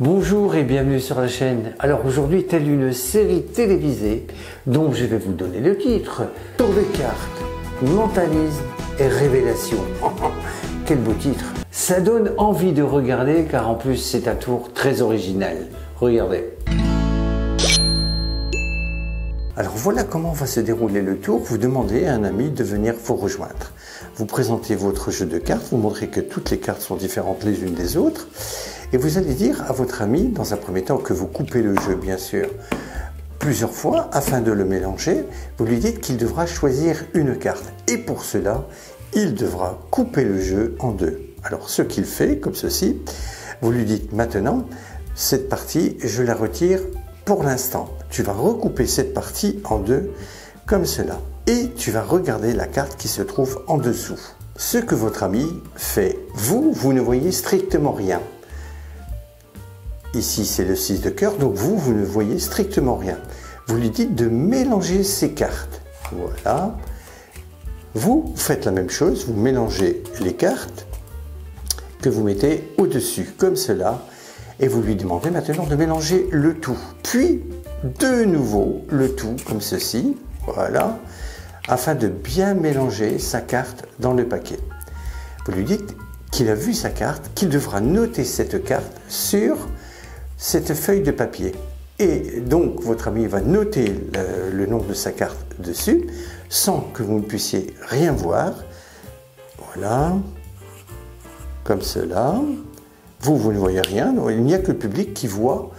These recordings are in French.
Bonjour et bienvenue sur la chaîne. Alors aujourd'hui, telle une série télévisée dont je vais vous donner le titre, Tour de cartes, mentalisme et révélation. Quel beau titre! Ça donne envie de regarder car en plus c'est un tour très original. Regardez. Alors voilà comment va se dérouler le tour. Vous demandez à un ami de venir vous rejoindre. Vous présentez votre jeu de cartes, vous montrez que toutes les cartes sont différentes les unes des autres. Et vous allez dire à votre ami, dans un premier temps, que vous coupez le jeu, bien sûr, plusieurs fois, afin de le mélanger. Vous lui dites qu'il devra choisir une carte. Et pour cela, il devra couper le jeu en deux. Alors, ce qu'il fait, comme ceci, vous lui dites maintenant, cette partie, je la retire pour l'instant. Tu vas recouper cette partie en deux, comme cela. Et tu vas regarder la carte qui se trouve en dessous. Ce que votre ami fait, vous ne voyez strictement rien. Ici, c'est le 6 de cœur, donc vous ne voyez strictement rien. Vous lui dites de mélanger ces cartes. Voilà. Vous faites la même chose, vous mélangez les cartes que vous mettez au-dessus, comme cela. Et vous lui demandez maintenant de mélanger le tout. Puis, de nouveau, le tout, comme ceci. Voilà. Afin de bien mélanger sa carte dans le paquet. Vous lui dites qu'il a vu sa carte, qu'il devra noter cette carte sur cette feuille de papier. Et donc, votre ami va noter le nom de sa carte dessus, sans que vous ne puissiez rien voir. Voilà. Comme cela. Vous ne voyez rien. Il n'y a que le public qui voit,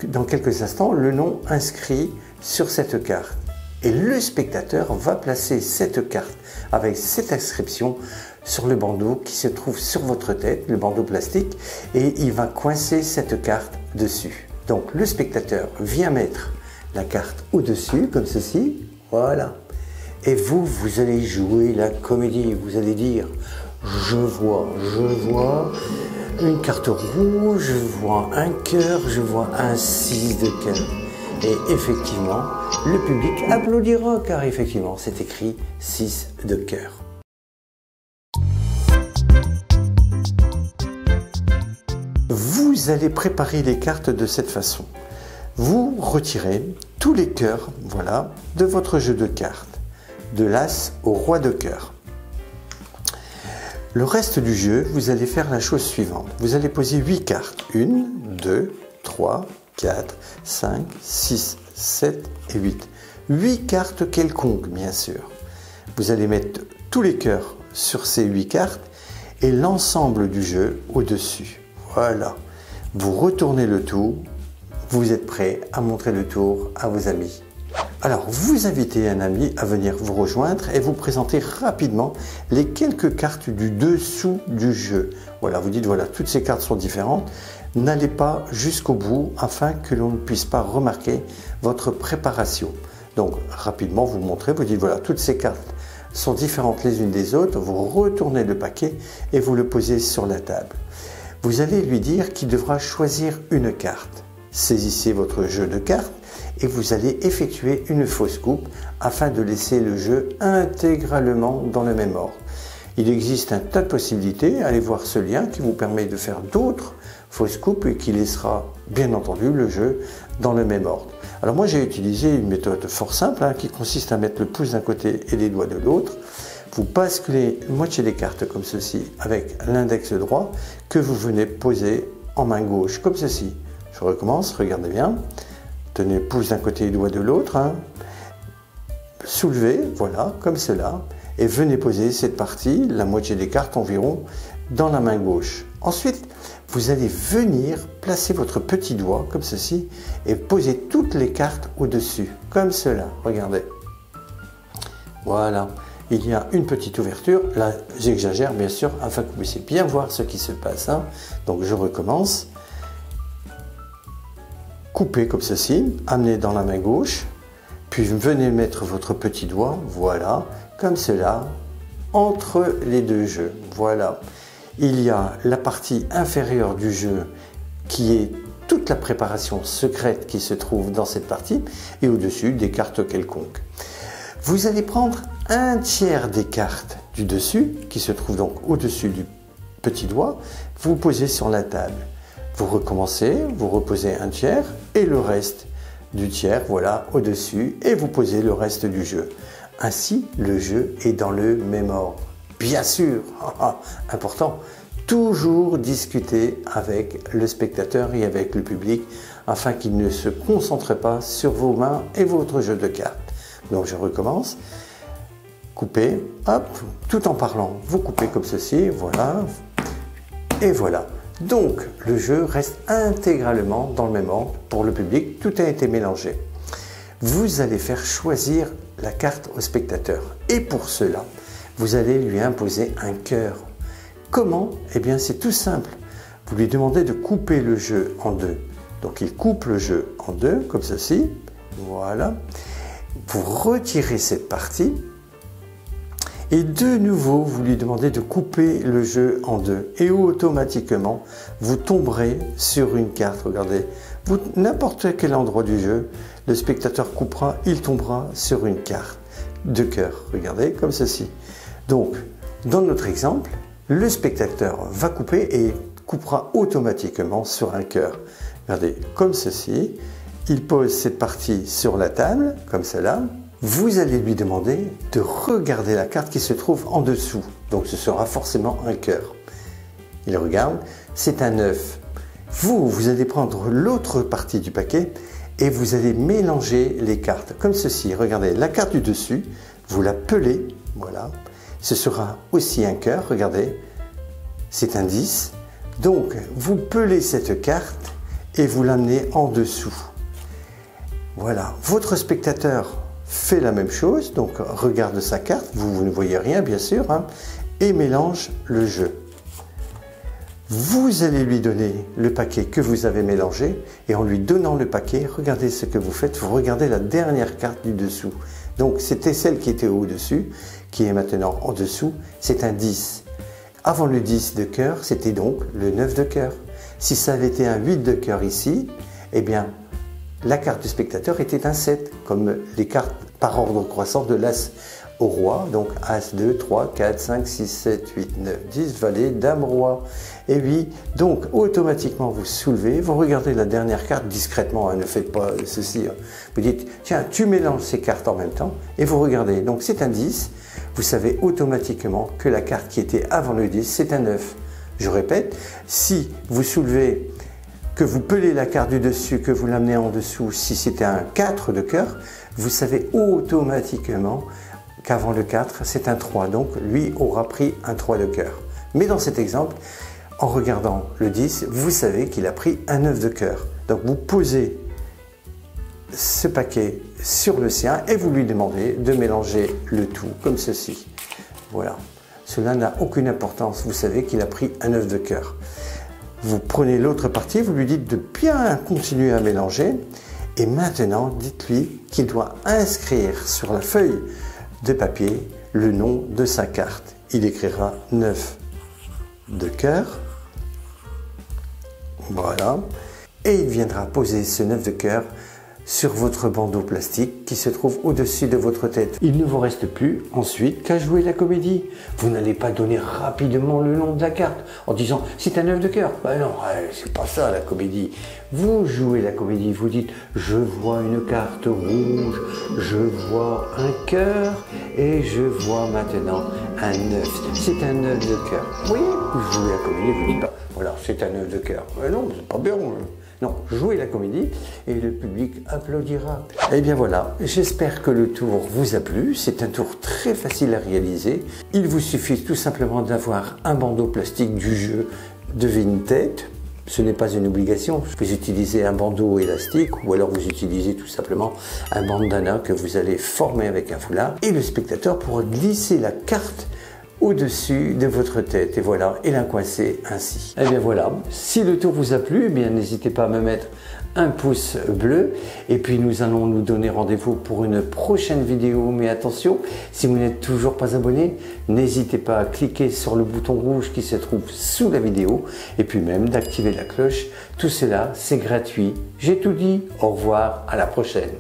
dans quelques instants, le nom inscrit sur cette carte. Et le spectateur va placer cette carte avec cette inscription sur le bandeau qui se trouve sur votre tête, le bandeau plastique, et il va coincer cette carte dessus. Donc le spectateur vient mettre la carte au-dessus, comme ceci, voilà. Et vous allez jouer la comédie, vous allez dire, je vois une carte rouge, je vois un cœur, je vois un 6 de cœur. Et effectivement, le public applaudira car effectivement, c'est écrit 6 de cœur. Vous allez préparer les cartes de cette façon. Vous retirez tous les cœurs, voilà, de votre jeu de cartes, de l'As au Roi de cœur. Le reste du jeu, vous allez faire la chose suivante. Vous allez poser 8 cartes. 1, 2, 3, 4, 5, 6, 7 et 8. 8 cartes quelconques, bien sûr. Vous allez mettre tous les cœurs sur ces 8 cartes et l'ensemble du jeu au-dessus. Voilà. Vous retournez le tout. Vous êtes prêt à montrer le tour à vos amis. Alors, vous invitez un ami à venir vous rejoindre et vous présenter rapidement les quelques cartes du dessous du jeu. Voilà, vous dites, voilà, toutes ces cartes sont différentes. N'allez pas jusqu'au bout afin que l'on ne puisse pas remarquer votre préparation. Donc, rapidement, vous montrez, vous dites, voilà, toutes ces cartes sont différentes les unes des autres. Vous retournez le paquet et vous le posez sur la table. Vous allez lui dire qu'il devra choisir une carte. Saisissez votre jeu de cartes et vous allez effectuer une fausse coupe afin de laisser le jeu intégralement dans le même ordre. Il existe un tas de possibilités. Allez voir ce lien qui vous permet de faire d'autres fausses coupes et qui laissera bien entendu le jeu dans le même ordre. Alors moi j'ai utilisé une méthode fort simple qui consiste à mettre le pouce d'un côté et les doigts de l'autre. Vous basculez moitié des cartes comme ceci avec l'index droit que vous venez poser en main gauche comme ceci. Je recommence, regardez bien. Tenez le pouce d'un côté et les doigts de l'autre. Soulevez, voilà, comme cela. Et venez poser cette partie, la moitié des cartes environ, dans la main gauche. Ensuite, vous allez venir placer votre petit doigt, comme ceci, et poser toutes les cartes au-dessus, comme cela. Regardez. Voilà. Il y a une petite ouverture. Là, j'exagère, bien sûr, afin que vous puissiez bien voir ce qui se passe. Donc, je recommence. Coupez comme ceci, amenez dans la main gauche, puis venez mettre votre petit doigt, voilà, comme cela, entre les deux jeux. Voilà. Il y a la partie inférieure du jeu qui est toute la préparation secrète qui se trouve dans cette partie et au-dessus des cartes quelconques. Vous allez prendre un tiers des cartes du dessus, qui se trouve donc au-dessus du petit doigt, vous posez sur la table. Vous recommencez, vous reposez un tiers et le reste du tiers, voilà, au-dessus, et vous posez le reste du jeu. Ainsi, le jeu est dans le même ordre. Bien sûr, important, toujours discuter avec le spectateur et avec le public afin qu'il ne se concentre pas sur vos mains et votre jeu de cartes. Donc je recommence. Coupez, hop, tout en parlant. Vous coupez comme ceci, voilà, et voilà. Donc le jeu reste intégralement dans le même ordre pour le public, tout a été mélangé. Vous allez faire choisir la carte au spectateur et pour cela, vous allez lui imposer un cœur. Comment? Eh bien c'est tout simple. Vous lui demandez de couper le jeu en deux. Donc il coupe le jeu en deux, comme ceci. Voilà. Vous retirez cette partie. Et de nouveau, vous lui demandez de couper le jeu en deux. Et automatiquement, vous tomberez sur une carte. Regardez, n'importe quel endroit du jeu, le spectateur coupera, il tombera sur une carte de cœur. Regardez, comme ceci. Donc, dans notre exemple, le spectateur va couper et coupera automatiquement sur un cœur. Regardez, comme ceci. Il pose cette partie sur la table, comme cela. Vous allez lui demander de regarder la carte qui se trouve en dessous. Donc ce sera forcément un cœur. Il regarde, c'est un 9. Vous allez prendre l'autre partie du paquet et vous allez mélanger les cartes, comme ceci. Regardez, la carte du dessus, vous la pelez, voilà. Ce sera aussi un cœur, regardez, c'est un 10. Donc vous pelez cette carte et vous l'amenez en dessous. Voilà, votre spectateur fait la même chose, donc regarde sa carte, vous ne voyez rien bien sûr, hein, et mélange le jeu. Vous allez lui donner le paquet que vous avez mélangé, et en lui donnant le paquet, regardez ce que vous faites, vous regardez la dernière carte du dessous. Donc c'était celle qui était au-dessus, qui est maintenant en dessous, c'est un 10. Avant le 10 de cœur, c'était donc le 9 de cœur. Si ça avait été un 8 de cœur ici, eh bien, la carte du spectateur était un 7, comme les cartes par ordre croissant de l'As au Roi. Donc As 2, 3, 4, 5, 6, 7, 8, 9, 10, Valet, Dame, Roi et 8. Donc automatiquement vous soulevez, vous regardez la dernière carte discrètement, hein, ne faites pas ceci. Hein. Vous dites, tiens, tu mélanges ces cartes en même temps et vous regardez. Donc c'est un 10, vous savez automatiquement que la carte qui était avant le 10, c'est un 9. Je répète, si vous soulevez, que vous pelez la carte du dessus, que vous l'amenez en dessous, si c'était un 4 de cœur, vous savez automatiquement qu'avant le 4, c'est un 3. Donc, lui aura pris un 3 de cœur. Mais dans cet exemple, en regardant le 10, vous savez qu'il a pris un 9 de cœur. Donc, vous posez ce paquet sur le sien et vous lui demandez de mélanger le tout, comme ceci. Voilà. Cela n'a aucune importance. Vous savez qu'il a pris un 9 de cœur. Vous prenez l'autre partie, vous lui dites de bien continuer à mélanger et maintenant dites-lui qu'il doit inscrire sur la feuille de papier le nom de sa carte. Il écrira 9 de cœur, voilà, et il viendra poser ce 9 de cœur sur votre bandeau plastique qui se trouve au-dessus de votre tête. Il ne vous reste plus ensuite qu'à jouer la comédie. Vous n'allez pas donner rapidement le nom de la carte en disant c'est un 9 de cœur. Ben non, c'est pas ça la comédie. Vous jouez la comédie, vous dites je vois une carte rouge, je vois un cœur et je vois maintenant un 9. C'est un 9 de cœur. Oui, vous jouez la comédie, vous dites pas voilà, c'est un 9 de cœur. Mais non, c'est pas bien. Non, jouez la comédie et le public applaudira. Et bien voilà, j'espère que le tour vous a plu. C'est un tour très facile à réaliser. Il vous suffit tout simplement d'avoir un bandeau plastique du jeu Devine-tête. Ce n'est pas une obligation. Vous utilisez un bandeau élastique ou alors vous utilisez tout simplement un bandana que vous allez former avec un foulard. Et le spectateur pourra glisser la carte au-dessus de votre tête et voilà, et la coincer ainsi. Et bien voilà, si le tour vous a plu, eh bien n'hésitez pas à me mettre un pouce bleu et puis nous allons nous donner rendez-vous pour une prochaine vidéo. Mais attention, si vous n'êtes toujours pas abonné, n'hésitez pas à cliquer sur le bouton rouge qui se trouve sous la vidéo et puis même d'activer la cloche. Tout cela, c'est gratuit. J'ai tout dit, au revoir, à la prochaine.